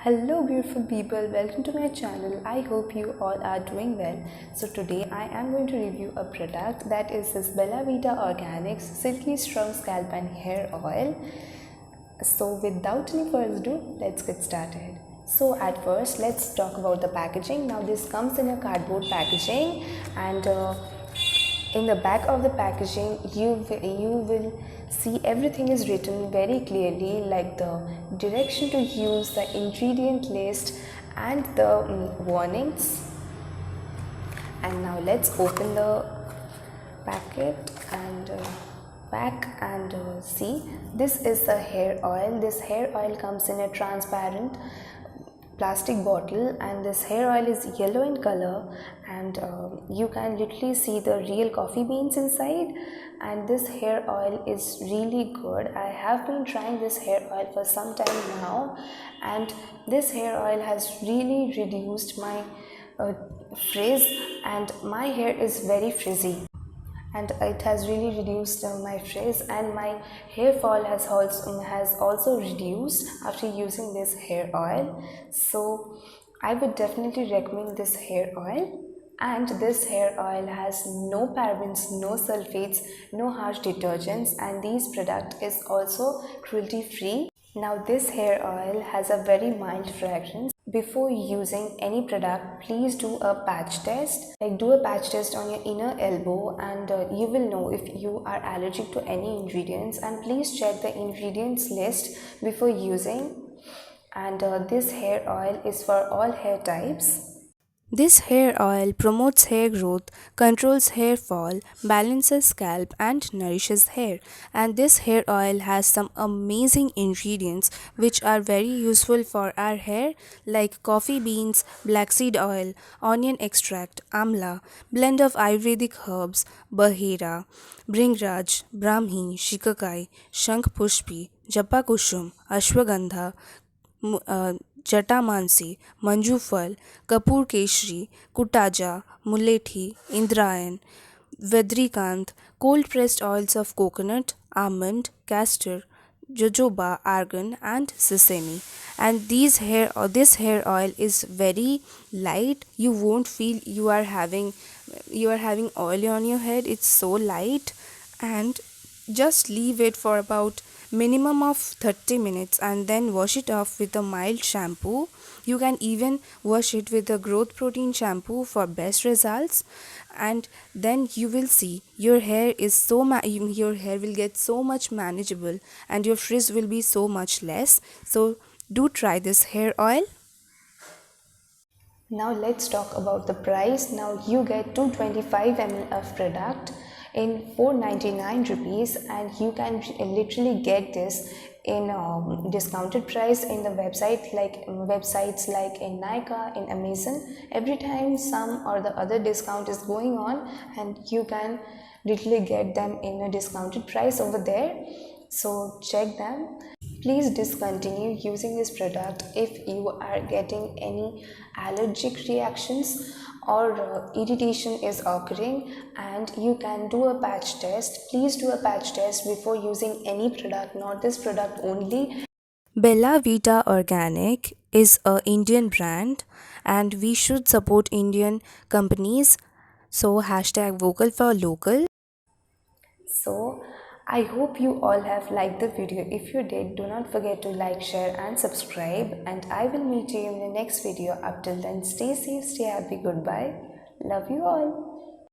Hello beautiful people, welcome to my channel. I hope you all are doing well. So today I am going to review a product that is this Bella Vita Organics Silky Strong Scalp and Hair Oil. So without any further ado, let's get started. So at first let's talk about the packaging. Now this comes in a cardboard packaging, and in the back of the packaging you will see everything is written very clearly, like the direction to use, the ingredient list, and the warnings. And now let's open the packet and pack and see. This is the hair oil. This hair oil comes in a transparent plastic bottle, and this hair oil is yellow in color, and you can literally see the real coffee beans inside. And this hair oil is really good. I have been trying this hair oil for some time now, and this hair oil has really reduced my frizz, and my hair is very frizzy, and it has really reduced my frizz, and my hair fall has also reduced after using this hair oil. So I would definitely recommend this hair oil. And this hair oil has no parabens, no sulfates, no harsh detergents, and this product is also cruelty free. Now this hair oil has a very mild fragrance. Before using any product, please do a patch test. Like, do a patch test on your inner elbow, and you will know if you are allergic to any ingredients. And please check the ingredients list before using. And this hair oil is for all hair types. This hair oil promotes hair growth, controls hair fall, balances scalp, and nourishes hair. And this hair oil has some amazing ingredients which are very useful for our hair, like coffee beans, black seed oil, onion extract, amla, blend of Ayurvedic herbs, bahira, bhringraj, brahmi, shikakai, shankh pushpi, japa kushum, ashwagandha, जटामानसी, मंजूफल, Kapoor Keshari, कुटाजा, मुलेठी, Indrayani, vedrikant, cold pressed oils of coconut, almond, castor, jojoba, argan, and sesame. And this hair oil is very light. You won't feel you are having oil on your head. It's so light, and just leave it for about minimum of 30 minutes and then wash it off with a mild shampoo. You can even wash it with a growth protein shampoo for best results, and then you will see your hair is your hair will get so much manageable, and your frizz will be so much less. So do try this hair oil. Now let's talk about the price. Now you get 225 ml of product in 499 rupees, and you can literally get this in discounted price in the websites like in Nykaa, in Amazon. Every time some or the other discount is going on, and you can literally get them in a discounted price over there. So check them. Please discontinue using this product if you are getting any allergic reactions or irritation is occurring, and you can do a patch test. Please do a patch test before using any product, not this product only. Bella Vita Organic is a Indian brand, and we should support Indian companies. So hashtag vocal for local. So I hope you all have liked the video. If you did, do not forget to like, share and subscribe, and I will meet you in the next video. Up till then, stay safe, stay happy, goodbye, love you all.